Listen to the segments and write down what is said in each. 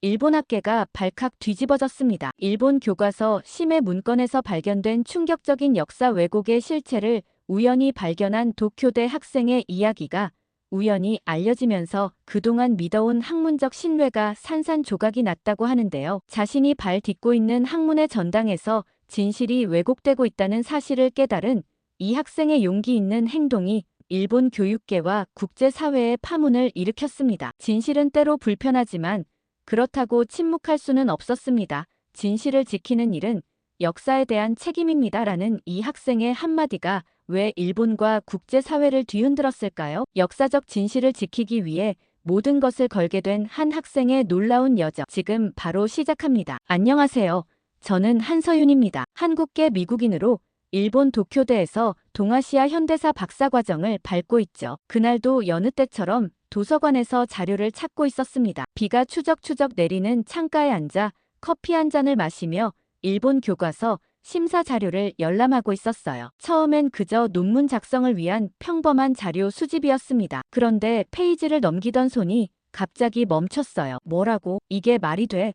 일본 학계가 발칵 뒤집어졌습니다. 일본 교과서 심해 문건에서 발견된 충격적인 역사 왜곡의 실체를 우연히 발견한 도쿄대 학생의 이야기가 우연히 알려지면서 그동안 믿어온 학문적 신뢰가 산산조각이 났다고 하는데요. 자신이 발 딛고 있는 학문의 전당에서 진실이 왜곡되고 있다는 사실을 깨달은 이 학생의 용기 있는 행동이 일본 교육계와 국제사회의 파문을 일으켰습니다. 진실은 때로 불편하지만 그렇다고 침묵할 수는 없었습니다. 진실을 지키는 일은 역사에 대한 책임입니다라는 이 학생의 한마디가 왜 일본과 국제사회를 뒤흔들었을까요? 역사적 진실을 지키기 위해 모든 것을 걸게 된 한 학생의 놀라운 여정. 지금 바로 시작합니다. 안녕하세요. 저는 한서윤입니다. 한국계 미국인으로 일본 도쿄대에서 동아시아 현대사 박사과정을 밟고 있죠. 그날도 여느 때처럼 도서관에서 자료를 찾고 있었습니다. 비가 추적추적 내리는 창가에 앉아 커피 한 잔을 마시며 일본 교과서 심사 자료를 열람하고 있었어요. 처음엔 그저 논문 작성을 위한 평범한 자료 수집이었습니다. 그런데 페이지를 넘기던 손이 갑자기 멈췄어요. 뭐라고? 이게 말이 돼?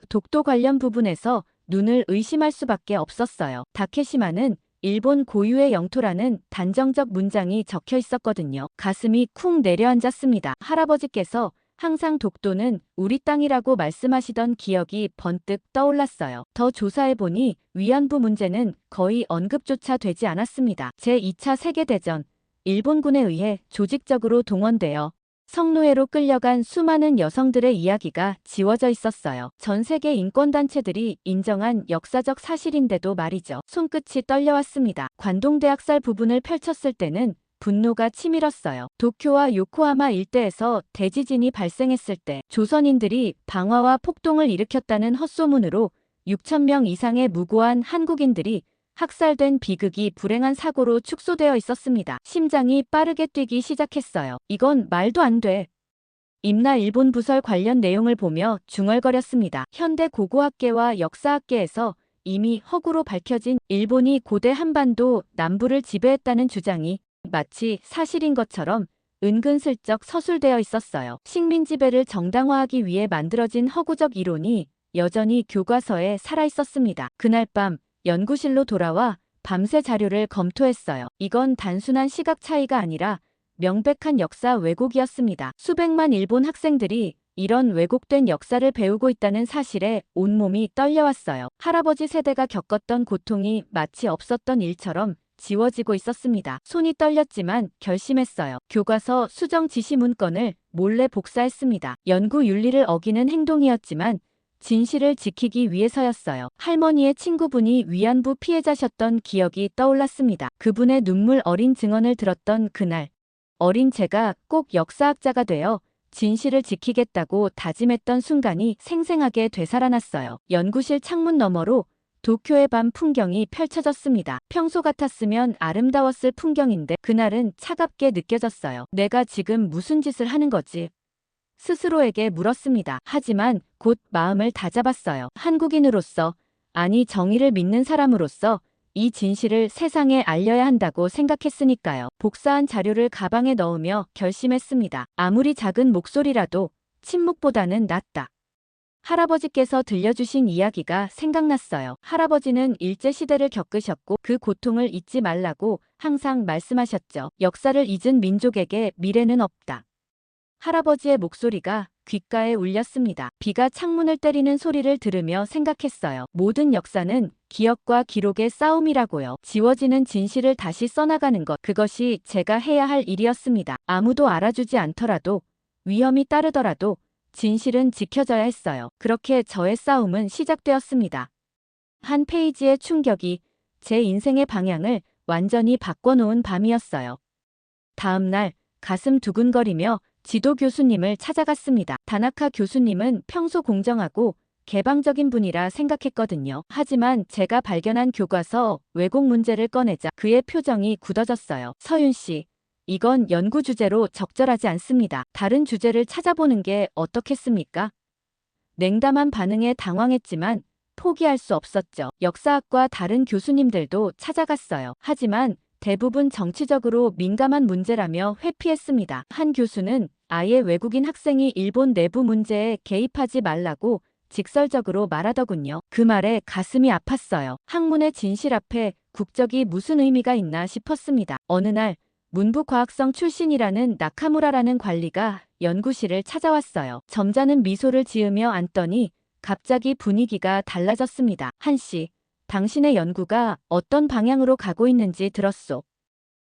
독도 관련 부분에서 눈을 의심할 수밖에 없었어요. 다케시마는 일본 고유의 영토라는 단정적 문장이 적혀 있었거든요. 가슴이 쿵 내려앉았습니다. 할아버지께서 항상 독도는 우리 땅이라고 말씀하시던 기억이 번뜩 떠올랐어요. 더 조사해보니 위안부 문제는 거의 언급조차 되지 않았습니다. 제2차 세계대전, 일본군에 의해 조직적으로 동원되어 성노예로 끌려간 수많은 여성들의 이야기가 지워져 있었어요. 전 세계 인권단체들이 인정한 역사적 사실인데도 말이죠. 손끝이 떨려왔습니다. 관동대학살 부분을 펼쳤을 때는 분노가 치밀었어요. 도쿄와 요코하마 일대에서 대지진이 발생했을 때 조선인들이 방화와 폭동을 일으켰다는 헛소문으로 6,000명 이상의 무고한 한국인들이 학살된 비극이 불행한 사고로 축소되어 있었습니다. 심장이 빠르게 뛰기 시작했어요. 이건 말도 안 돼. 임나 일본 부설 관련 내용을 보며 중얼거렸습니다. 현대 고고학계와 역사학계에서 이미 허구로 밝혀진 일본이 고대 한반도 남부를 지배했다는 주장이 마치 사실인 것처럼 은근슬쩍 서술되어 있었어요. 식민 지배를 정당화하기 위해 만들어진 허구적 이론이 여전히 교과서에 살아있었습니다. 그날 밤 연구실로 돌아와 밤새 자료를 검토했어요. 이건 단순한 시각 차이가 아니라 명백한 역사 왜곡이었습니다. 수백만 일본 학생들이 이런 왜곡된 역사를 배우고 있다는 사실에 온몸이 떨려왔어요. 할아버지 세대가 겪었던 고통이 마치 없었던 일처럼 지워지고 있었습니다. 손이 떨렸지만 결심했어요. 교과서 수정 지시 문건을 몰래 복사했습니다. 연구 윤리를 어기는 행동이었지만 진실을 지키기 위해서였어요. 할머니의 친구분이 위안부 피해자셨던 기억이 떠올랐습니다. 그분의 눈물 어린 증언을 들었던 그날, 어린 제가 꼭 역사학자가 되어 진실을 지키겠다고 다짐했던 순간이 생생하게 되살아났어요. 연구실 창문 너머로 도쿄의 밤 풍경이 펼쳐졌습니다. 평소 같았으면 아름다웠을 풍경인데 그날은 차갑게 느껴졌어요. 내가 지금 무슨 짓을 하는 거지? 스스로에게 물었습니다. 하지만 곧 마음을 다잡았어요. 한국인으로서, 아니 정의를 믿는 사람으로서 이 진실을 세상에 알려야 한다고 생각했으니까요. 복사한 자료를 가방에 넣으며 결심했습니다. 아무리 작은 목소리라도 침묵보다는 낫다. 할아버지께서 들려주신 이야기가 생각났어요. 할아버지는 일제시대를 겪으셨고 그 고통을 잊지 말라고 항상 말씀하셨죠. 역사를 잊은 민족에게 미래는 없다. 할아버지의 목소리가 귓가에 울렸습니다. 비가 창문을 때리는 소리를 들으며 생각했어요. 모든 역사는 기억과 기록의 싸움이라고요. 지워지는 진실을 다시 써나가는 것, 그것이 제가 해야 할 일이었습니다. 아무도 알아주지 않더라도, 위험이 따르더라도 진실은 지켜져야 했어요. 그렇게 저의 싸움은 시작되었습니다. 한 페이지의 충격이 제 인생의 방향을 완전히 바꿔놓은 밤이었어요. 다음 날 가슴 두근거리며 지도 교수님을 찾아갔습니다. 다나카 교수님은 평소 공정하고 개방적인 분이라 생각했거든요. 하지만 제가 발견한 교과서 왜곡 문제를 꺼내자 그의 표정이 굳어졌어요. 서윤 씨, 이건 연구 주제로 적절하지 않습니다. 다른 주제를 찾아보는 게 어떻겠습니까? 냉담한 반응에 당황했지만 포기할 수 없었죠. 역사학과 다른 교수님들도 찾아갔어요. 하지만 대부분 정치적으로 민감한 문제라며 회피했습니다. 한 교수는 아예 외국인 학생이 일본 내부 문제에 개입하지 말라고 직설적으로 말하더군요. 그 말에 가슴이 아팠어요. 학문의 진실 앞에 국적이 무슨 의미가 있나 싶었습니다. 어느 날 문부과학성 출신이라는 나카무라라는 관리가 연구실을 찾아왔어요. 점잖은 미소를 지으며 앉더니 갑자기 분위기가 달라졌습니다. 한씨, 당신의 연구가 어떤 방향으로 가고 있는지 들었소.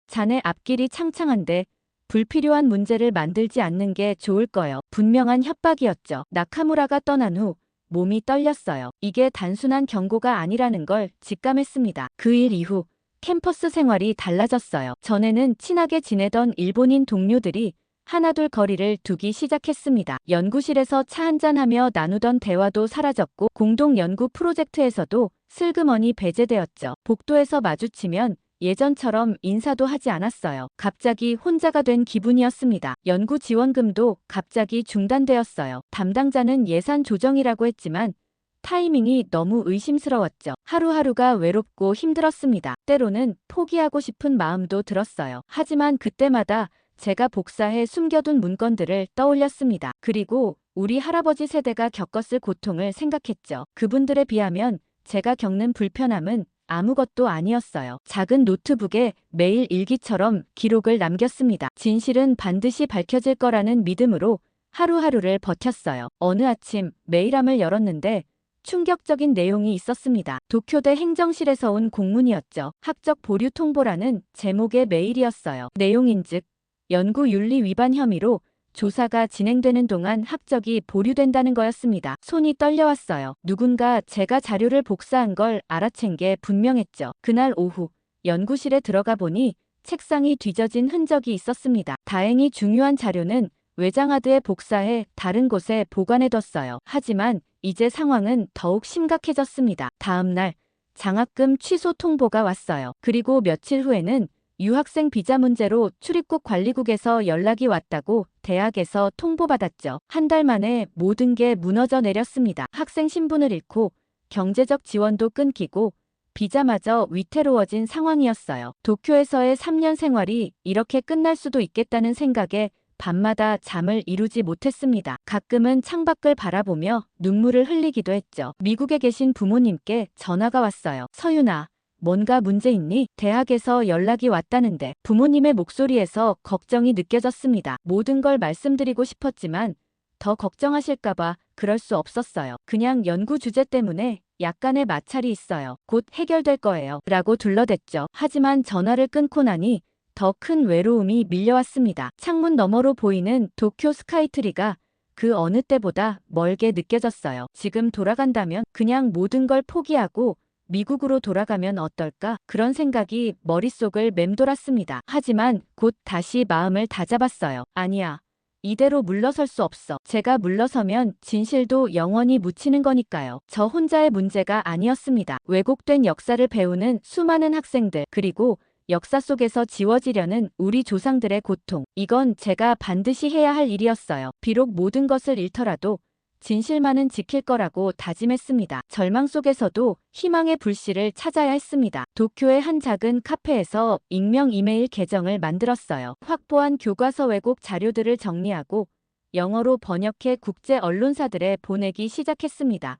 자네 앞길이 창창한데 불필요한 문제를 만들지 않는 게 좋을 거요. 분명한 협박이었죠. 나카무라가 떠난 후 몸이 떨렸어요. 이게 단순한 경고가 아니라는 걸 직감했습니다. 그 일 이후 캠퍼스 생활이 달라졌어요. 전에는 친하게 지내던 일본인 동료들이 하나둘 거리를 두기 시작했습니다. 연구실에서 차 한잔하며 나누던 대화도 사라졌고 공동 연구 프로젝트에서도 슬그머니 배제되었죠. 복도에서 마주치면 예전처럼 인사도 하지 않았어요. 갑자기 혼자가 된 기분이었습니다. 연구 지원금도 갑자기 중단되었어요. 담당자는 예산 조정이라고 했지만 타이밍이 너무 의심스러웠죠. 하루하루가 외롭고 힘들었습니다. 때로는 포기하고 싶은 마음도 들었어요. 하지만 그때마다 제가 복사해 숨겨둔 문건들을 떠올렸습니다. 그리고 우리 할아버지 세대가 겪었을 고통을 생각했죠. 그분들에 비하면 제가 겪는 불편함은 아무것도 아니었어요. 작은 노트북에 매일 일기처럼 기록을 남겼습니다. 진실은 반드시 밝혀질 거라는 믿음으로 하루하루를 버텼어요. 어느 아침 메일함을 열었는데 충격적인 내용이 있었습니다. 도쿄대 행정실에서 온 공문이었죠. 학적 보류 통보라는 제목의 메일이었어요. 내용인즉 연구윤리 위반 혐의로 조사가 진행되는 동안 학적이 보류된다는 거였습니다. 손이 떨려왔어요. 누군가 제가 자료를 복사한 걸 알아챈 게 분명했죠. 그날 오후 연구실에 들어가 보니 책상이 뒤져진 흔적이 있었습니다. 다행히 중요한 자료는 외장하드에 복사해 다른 곳에 보관해뒀어요. 하지만 이제 상황은 더욱 심각해졌습니다. 다음 날 장학금 취소 통보가 왔어요. 그리고 며칠 후에는 유학생 비자 문제로 출입국 관리국에서 연락이 왔다고 대학에서 통보받았죠. 한 달 만에 모든 게 무너져 내렸습니다. 학생 신분을 잃고 경제적 지원도 끊기고 비자마저 위태로워진 상황이었어요. 도쿄에서의 3년 생활이 이렇게 끝날 수도 있겠다는 생각에 밤마다 잠을 이루지 못했습니다. 가끔은 창밖을 바라보며 눈물을 흘리기도 했죠. 미국에 계신 부모님께 전화가 왔어요. 서윤아, 뭔가 문제 있니? 대학에서 연락이 왔다는데. 부모님의 목소리에서 걱정이 느껴졌습니다. 모든 걸 말씀드리고 싶었지만 더 걱정하실까봐 그럴 수 없었어요. 그냥 연구 주제 때문에 약간의 마찰이 있어요. 곧 해결될 거예요. 라고 둘러댔죠. 하지만 전화를 끊고 나니 더 큰 외로움이 밀려왔습니다. 창문 너머로 보이는 도쿄 스카이트리가 그 어느 때보다 멀게 느껴졌어요. 지금 돌아간다면 그냥 모든 걸 포기하고 미국으로 돌아가면 어떨까? 그런 생각이 머릿속을 맴돌았습니다. 하지만 곧 다시 마음을 다잡았어요. 아니야. 이대로 물러설 수 없어. 제가 물러서면 진실도 영원히 묻히는 거니까요. 저 혼자의 문제가 아니었습니다. 왜곡된 역사를 배우는 수많은 학생들, 그리고 역사 속에서 지워지려는 우리 조상들의 고통. 이건 제가 반드시 해야 할 일이었어요. 비록 모든 것을 잃더라도 진실만은 지킬 거라고 다짐했습니다. 절망 속에서도 희망의 불씨를 찾아야 했습니다. 도쿄의 한 작은 카페에서 익명 이메일 계정을 만들었어요. 확보한 교과서 왜곡 자료들을 정리하고 영어로 번역해 국제 언론사들에 보내기 시작했습니다.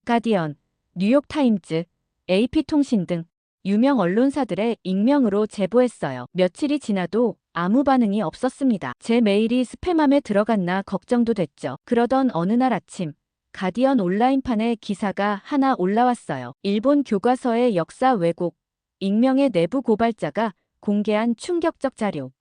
가디언, 뉴욕타임즈, AP통신 등 유명 언론사들의 익명으로 제보했어요. 며칠이 지나도 아무 반응이 없었습니다. 제 메일이 스팸함에 들어갔나 걱정도 됐죠. 그러던 어느 날 아침 가디언 온라인판에 기사가 하나 올라왔어요. 일본 교과서의 역사 왜곡, 익명의 내부 고발자가 공개한 충격적 자료.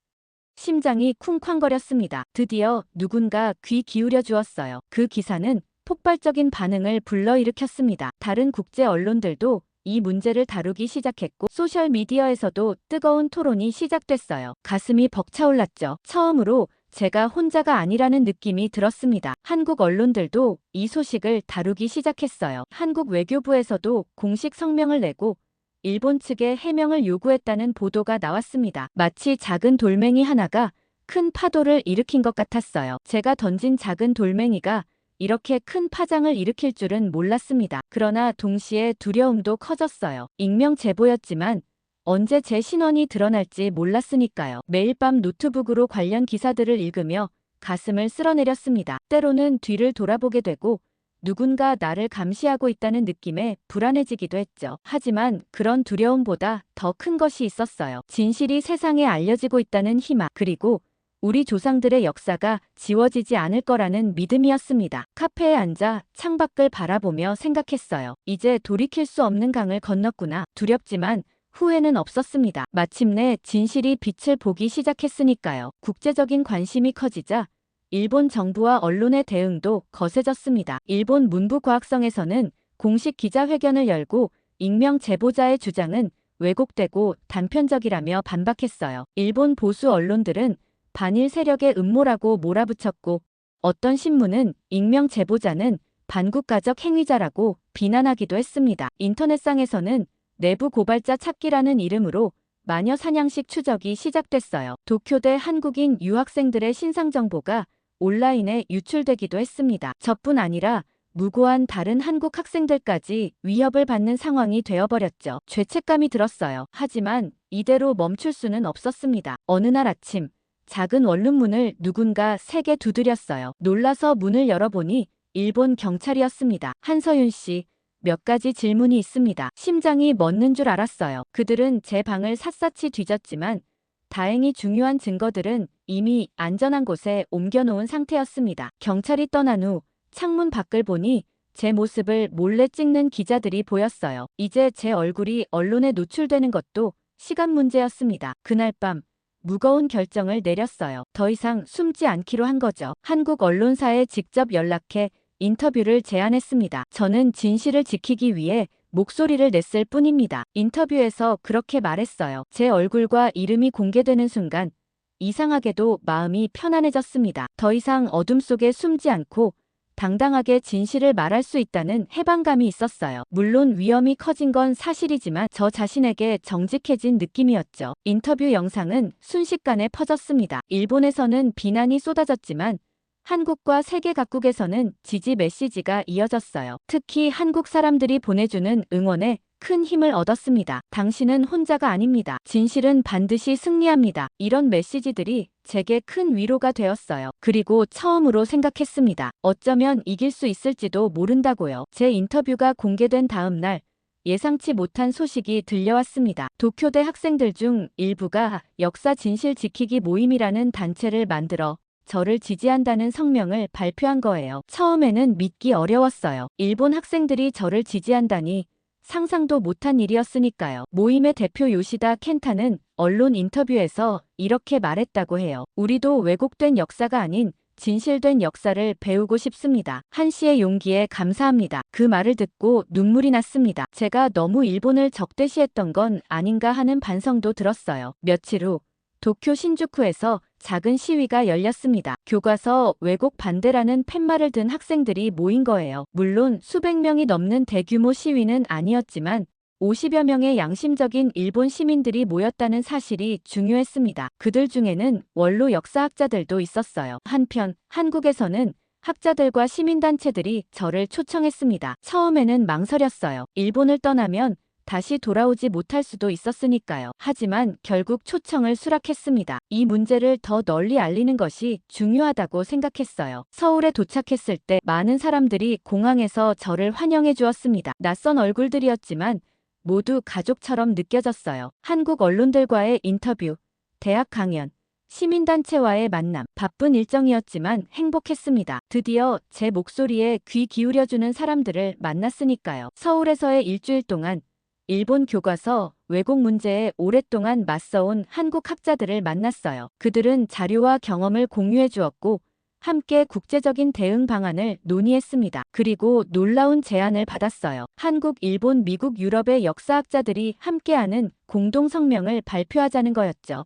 심장이 쿵쾅거렸습니다. 드디어 누군가 귀 기울여 주었어요. 그 기사는 폭발적인 반응을 불러일으켰습니다. 다른 국제 언론들도 이 문제를 다루기 시작했고 소셜미디어에서도 뜨거운 토론이 시작됐어요. 가슴이 벅차올랐죠. 처음으로 제가 혼자가 아니라는 느낌이 들었습니다. 한국 언론들도 이 소식을 다루기 시작했어요. 한국 외교부에서도 공식 성명을 내고 일본 측에 해명을 요구했다는 보도가 나왔습니다. 마치 작은 돌멩이 하나가 큰 파도를 일으킨 것 같았어요. 제가 던진 작은 돌멩이가 이렇게 큰 파장을 일으킬 줄은 몰랐습니다. 그러나 동시에 두려움도 커졌어요. 익명 제보였지만 언제 제 신원이 드러날지 몰랐으니까요. 매일 밤 노트북으로 관련 기사들을 읽으며 가슴을 쓸어내렸습니다. 때로는 뒤를 돌아보게 되고 누군가 나를 감시하고 있다는 느낌에 불안해지기도 했죠. 하지만 그런 두려움보다 더 큰 것이 있었어요. 진실이 세상에 알려지고 있다는 희망, 그리고 우리 조상들의 역사가 지워지지 않을 거라는 믿음이었습니다. 카페에 앉아 창밖을 바라보며 생각했어요. 이제 돌이킬 수 없는 강을 건넜구나. 두렵지만 후회는 없었습니다. 마침내 진실이 빛을 보기 시작했으니까요. 국제적인 관심이 커지자 일본 정부와 언론의 대응도 거세졌습니다. 일본 문부과학성에서는 공식 기자회견을 열고 익명 제보자의 주장은 왜곡되고 단편적이라며 반박했어요. 일본 보수 언론들은 반일 세력의 음모라고 몰아붙였고 어떤 신문은 익명 제보자는 반국가적 행위자라고 비난하기도 했습니다. 인터넷상에서는 내부 고발자 찾기라는 이름으로 마녀 사냥식 추적이 시작됐어요. 도쿄대 한국인 유학생들의 신상 정보가 온라인에 유출되기도 했습니다. 저뿐 아니라 무고한 다른 한국 학생들까지 위협을 받는 상황이 되어버렸죠. 죄책감이 들었어요. 하지만 이대로 멈출 수는 없었습니다. 어느 날 아침 작은 원룸문을 누군가 세게 두드렸어요. 놀라서 문을 열어보니 일본 경찰이었습니다. 한서윤 씨, 몇 가지 질문이 있습니다. 심장이 멎는 줄 알았어요. 그들은 제 방을 샅샅이 뒤졌지만 다행히 중요한 증거들은 이미 안전한 곳에 옮겨놓은 상태였습니다. 경찰이 떠난 후 창문 밖을 보니 제 모습을 몰래 찍는 기자들이 보였어요. 이제 제 얼굴이 언론에 노출되는 것도 시간 문제였습니다. 그날 밤 무거운 결정을 내렸어요. 더 이상 숨지 않기로 한 거죠. 한국 언론사에 직접 연락해 인터뷰를 제안했습니다. 저는 진실을 지키기 위해 목소리를 냈을 뿐입니다. 인터뷰에서 그렇게 말했어요. 제 얼굴과 이름이 공개되는 순간 이상하게도 마음이 편안해졌습니다. 더 이상 어둠 속에 숨지 않고 당당하게 진실을 말할 수 있다는 해방감이 있었어요. 물론 위험이 커진 건 사실이지만 저 자신에게 정직해진 느낌이었죠. 인터뷰 영상은 순식간에 퍼졌습니다. 일본에서는 비난이 쏟아졌지만 한국과 세계 각국에서는 지지 메시지가 이어졌어요. 특히 한국 사람들이 보내주는 응원에 큰 힘을 얻었습니다. 당신은 혼자가 아닙니다. 진실은 반드시 승리합니다. 이런 메시지들이 제게 큰 위로가 되었어요. 그리고 처음으로 생각했습니다. 어쩌면 이길 수 있을지도 모른다고요. 제 인터뷰가 공개된 다음 날 예상치 못한 소식이 들려왔습니다. 도쿄대 학생들 중 일부가 역사 진실 지키기 모임이라는 단체를 만들어 저를 지지한다는 성명을 발표한 거예요. 처음에는 믿기 어려웠어요. 일본 학생들이 저를 지지한다니 상상도 못한 일이었으니까요. 모임의 대표 요시다 켄타는 언론 인터뷰에서 이렇게 말했다고 해요. 우리도 왜곡된 역사가 아닌 진실된 역사를 배우고 싶습니다. 한 씨의 용기에 감사합니다. 그 말을 듣고 눈물이 났습니다. 제가 너무 일본을 적대시했던 건 아닌가 하는 반성도 들었어요. 며칠 후 도쿄 신주쿠에서 작은 시위가 열렸습니다. 교과서 왜곡 반대라는 팻말을 든 학생들이 모인 거예요. 물론 수백 명이 넘는 대규모 시위는 아니었지만 50여 명의 양심적인 일본 시민들이 모였다는 사실이 중요했습니다. 그들 중에는 원로 역사학자들도 있었어요. 한편 한국에서는 학자들과 시민단체들이 저를 초청했습니다. 처음에는 망설였어요. 일본을 떠나면 다시 돌아오지 못할 수도 있었으니까요. 하지만 결국 초청을 수락했습니다. 이 문제를 더 널리 알리는 것이 중요하다고 생각했어요. 서울에 도착했을 때 많은 사람들이 공항에서 저를 환영해 주었습니다. 낯선 얼굴들이었지만 모두 가족처럼 느껴졌어요. 한국 언론들과의 인터뷰, 대학 강연, 시민단체와의 만남, 바쁜 일정이었지만 행복했습니다. 드디어 제 목소리에 귀 기울여주는 사람들을 만났으니까요. 서울에서의 일주일 동안 일본 교과서 왜곡 문제에 오랫동안 맞서온 한국 학자들을 만났어요. 그들은 자료와 경험을 공유해 주었고 함께 국제적인 대응 방안을 논의했습니다. 그리고 놀라운 제안을 받았어요. 한국, 일본, 미국, 유럽의 역사학자들이 함께하는 공동성명을 발표하자는 거였죠.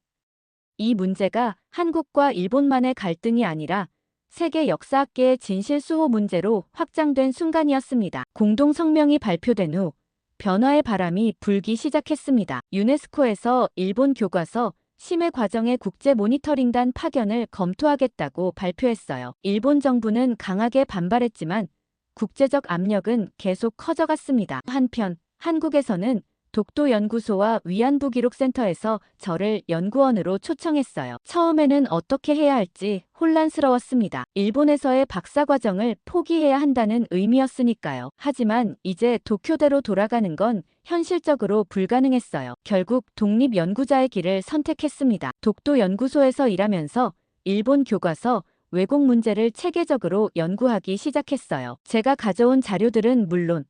이 문제가 한국과 일본만의 갈등이 아니라 세계 역사학계의 진실 수호 문제로 확장된 순간이었습니다. 공동성명이 발표된 후 변화의 바람이 불기 시작했습니다. 유네스코에서 일본 교과서 심해 과정의 국제 모니터링단 파견을 검토하겠다고 발표했어요. 일본 정부는 강하게 반발했지만 국제적 압력은 계속 커져갔습니다. 한편 한국에서는 독도연구소와 위안부 기록센터에서 저를 연구원으로 초청했어요. 처음에는 어떻게 해야 할지 혼란스러웠습니다. 일본에서의 박사 과정을 포기해야 한다는 의미였으니까요. 하지만 이제 도쿄대로 돌아가는 건 현실적으로 불가능했어요. 결국 독립연구자의 길을 선택했습니다. 독도연구소에서 일하면서 일본 교과서, 왜곡 문제를 체계적으로 연구하기 시작했어요. 제가 가져온 자료들은 물론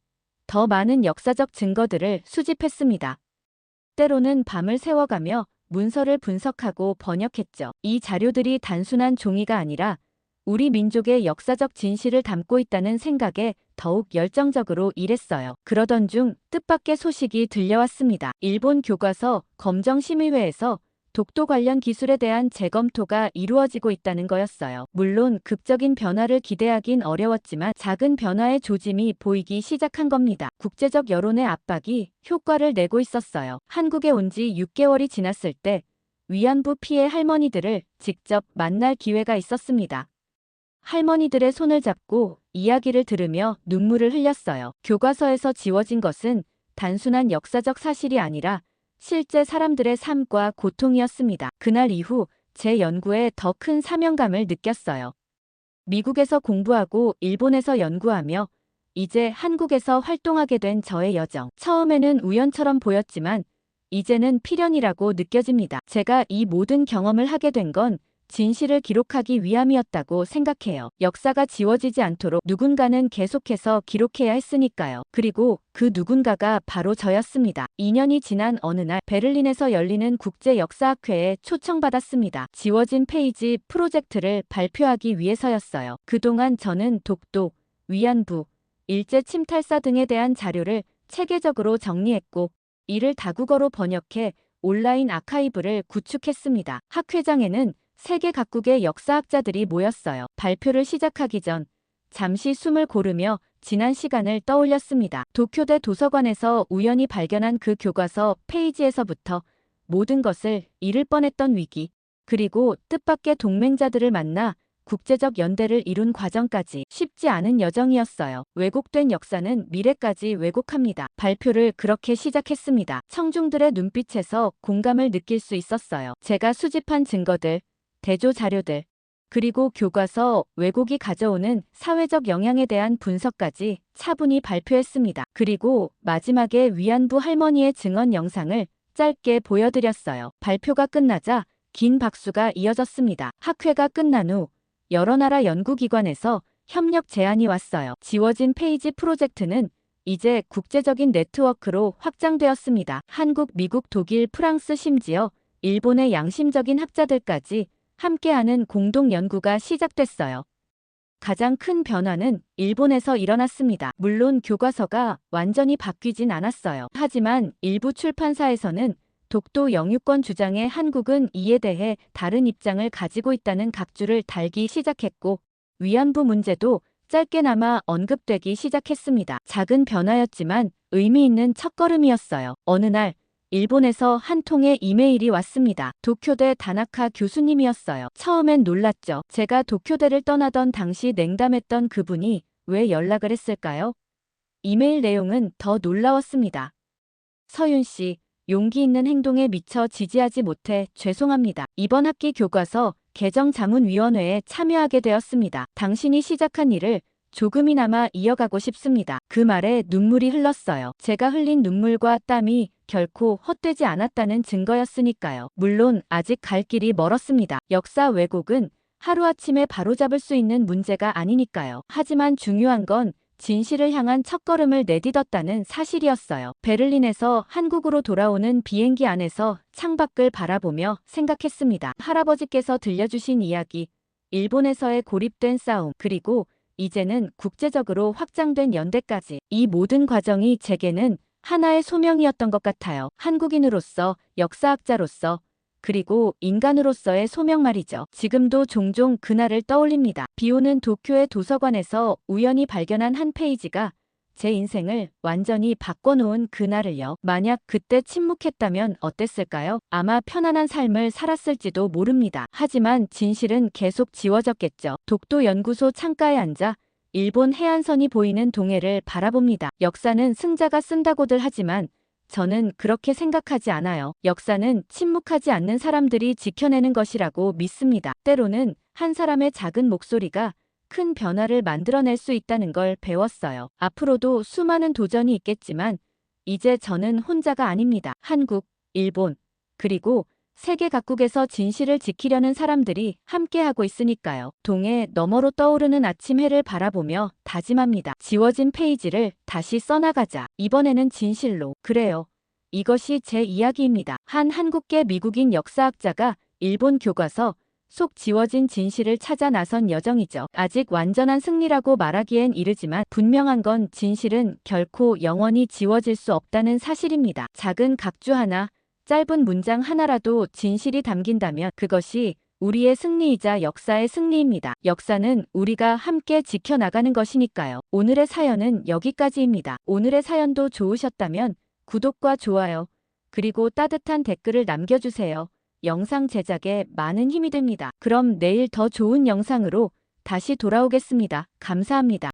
더 많은 역사적 증거들을 수집했습니다. 때로는 밤을 새워가며 문서를 분석하고 번역했죠. 이 자료들이 단순한 종이가 아니라 우리 민족의 역사적 진실을 담고 있다는 생각에 더욱 열정적으로 일했어요. 그러던 중 뜻밖의 소식이 들려왔습니다. 일본 교과서 검정심의회에서 독도 관련 기술에 대한 재검토가 이루어지고 있다는 거였어요. 물론 극적인 변화를 기대하긴 어려웠지만 작은 변화의 조짐이 보이기 시작한 겁니다. 국제적 여론의 압박이 효과를 내고 있었어요. 한국에 온 지 6개월이 지났을 때 위안부 피해 할머니들을 직접 만날 기회가 있었습니다. 할머니들의 손을 잡고 이야기를 들으며 눈물을 흘렸어요. 교과서에서 지워진 것은 단순한 역사적 사실이 아니라 실제 사람들의 삶과 고통이었습니다. 그날 이후 제 연구에 더 큰 사명감을 느꼈어요. 미국에서 공부하고 일본에서 연구하며 이제 한국에서 활동하게 된 저의 여정. 처음에는 우연처럼 보였지만 이제는 필연이라고 느껴집니다. 제가 이 모든 경험을 하게 된 건 진실을 기록하기 위함이었다고 생각해요. 역사가 지워지지 않도록 누군가는 계속해서 기록해야 했으니까요. 그리고 그 누군가가 바로 저였습니다. 2년이 지난 어느 날 베를린에서 열리는 국제역사학회에 초청받았습니다. 지워진 페이지 프로젝트를 발표하기 위해서였어요. 그동안 저는 독도, 위안부, 일제 침탈사 등에 대한 자료를 체계적으로 정리했고 이를 다국어로 번역해 온라인 아카이브를 구축했습니다. 학회장에는 세계 각국의 역사학자들이 모였어요. 발표를 시작하기 전 잠시 숨을 고르며 지난 시간을 떠올렸습니다. 도쿄대 도서관에서 우연히 발견한 그 교과서 페이지에서부터 모든 것을 잃을 뻔했던 위기, 그리고 뜻밖의 동맹자들을 만나 국제적 연대를 이룬 과정까지 쉽지 않은 여정이었어요. 왜곡된 역사는 미래까지 왜곡합니다. 발표를 그렇게 시작했습니다. 청중들의 눈빛에서 공감을 느낄 수 있었어요. 제가 수집한 증거들, 대조 자료들, 그리고 교과서 왜곡이 가져오는 사회적 영향에 대한 분석까지 차분히 발표했습니다. 그리고 마지막에 위안부 할머니의 증언 영상을 짧게 보여드렸어요. 발표가 끝나자 긴 박수가 이어졌습니다. 학회가 끝난 후 여러 나라 연구기관에서 협력 제안이 왔어요. 지워진 페이지 프로젝트는 이제 국제적인 네트워크로 확장되었습니다. 한국, 미국, 독일, 프랑스, 심지어 일본의 양심적인 학자들까지 함께하는 공동 연구가 시작됐어요. 가장 큰 변화는 일본에서 일어났습니다. 물론 교과서가 완전히 바뀌진 않았어요. 하지만 일부 출판사에서는 독도 영유권 주장의 한국은 이에 대해 다른 입장을 가지고 있다는 각주를 달기 시작했고 위안부 문제도 짧게나마 언급되기 시작했습니다. 작은 변화였지만 의미 있는 첫걸음이었어요. 어느 날 일본에서 한 통의 이메일이 왔습니다. 도쿄대 다나카 교수님이었어요. 처음엔 놀랐죠. 제가 도쿄대를 떠나던 당시 냉담했던 그분이 왜 연락을 했을까요? 이메일 내용은 더 놀라웠습니다. 서윤 씨, 용기 있는 행동에 미처 지지하지 못해 죄송합니다. 이번 학기 교과서 개정자문위원회에 참여하게 되었습니다. 당신이 시작한 일을 조금이나마 이어가고 싶습니다. 그 말에 눈물이 흘렀어요. 제가 흘린 눈물과 땀이 결코 헛되지 않았다는 증거였으니까요. 물론 아직 갈 길이 멀었습니다. 역사 왜곡은 하루아침에 바로잡을 수 있는 문제가 아니니까요. 하지만 중요한 건 진실을 향한 첫걸음을 내딛었다는 사실이었어요. 베를린에서 한국으로 돌아오는 비행기 안에서 창밖을 바라보며 생각했습니다. 할아버지께서 들려주신 이야기, 일본에서의 고립된 싸움, 그리고 이제는 국제적으로 확장된 연대까지. 이 모든 과정이 제게는 하나의 소명이었던 것 같아요. 한국인으로서, 역사학자로서, 그리고 인간으로서의 소명 말이죠. 지금도 종종 그날을 떠올립니다. 비오는 도쿄의 도서관에서 우연히 발견한 한 페이지가 제 인생을 완전히 바꿔놓은 그날을요. 만약 그때 침묵했다면 어땠을까요? 아마 편안한 삶을 살았을지도 모릅니다. 하지만 진실은 계속 지워졌겠죠. 독도 연구소 창가에 앉아 일본 해안선이 보이는 동해를 바라봅니다. 역사는 승자가 쓴다고들 하지만 저는 그렇게 생각하지 않아요. 역사는 침묵하지 않는 사람들이 지켜내는 것이라고 믿습니다. 때로는 한 사람의 작은 목소리가 큰 변화를 만들어낼 수 있다는 걸 배웠어요. 앞으로도 수많은 도전이 있겠지만 이제 저는 혼자가 아닙니다. 한국, 일본, 그리고 세계 각국에서 진실을 지키려는 사람들이 함께하고 있으니까요. 동해 너머로 떠오르는 아침 해를 바라보며 다짐합니다. 지워진 페이지를 다시 써나가자. 이번에는 진실로. 그래요. 이것이 제 이야기입니다. 한 한국계 미국인 역사학자가 일본 교과서 속 지워진 진실을 찾아 나선 여정이죠. 아직 완전한 승리라고 말하기엔 이르지만 분명한 건 진실은 결코 영원히 지워질 수 없다는 사실입니다. 작은 각주 하나, 짧은 문장 하나라도 진실이 담긴다면 그것이 우리의 승리이자 역사의 승리입니다. 역사는 우리가 함께 지켜나가는 것이니까요. 오늘의 사연은 여기까지입니다. 오늘의 사연도 좋으셨다면 구독과 좋아요, 그리고 따뜻한 댓글을 남겨주세요. 영상 제작에 많은 힘이 됩니다. 그럼 내일 더 좋은 영상으로 다시 돌아오겠습니다. 감사합니다.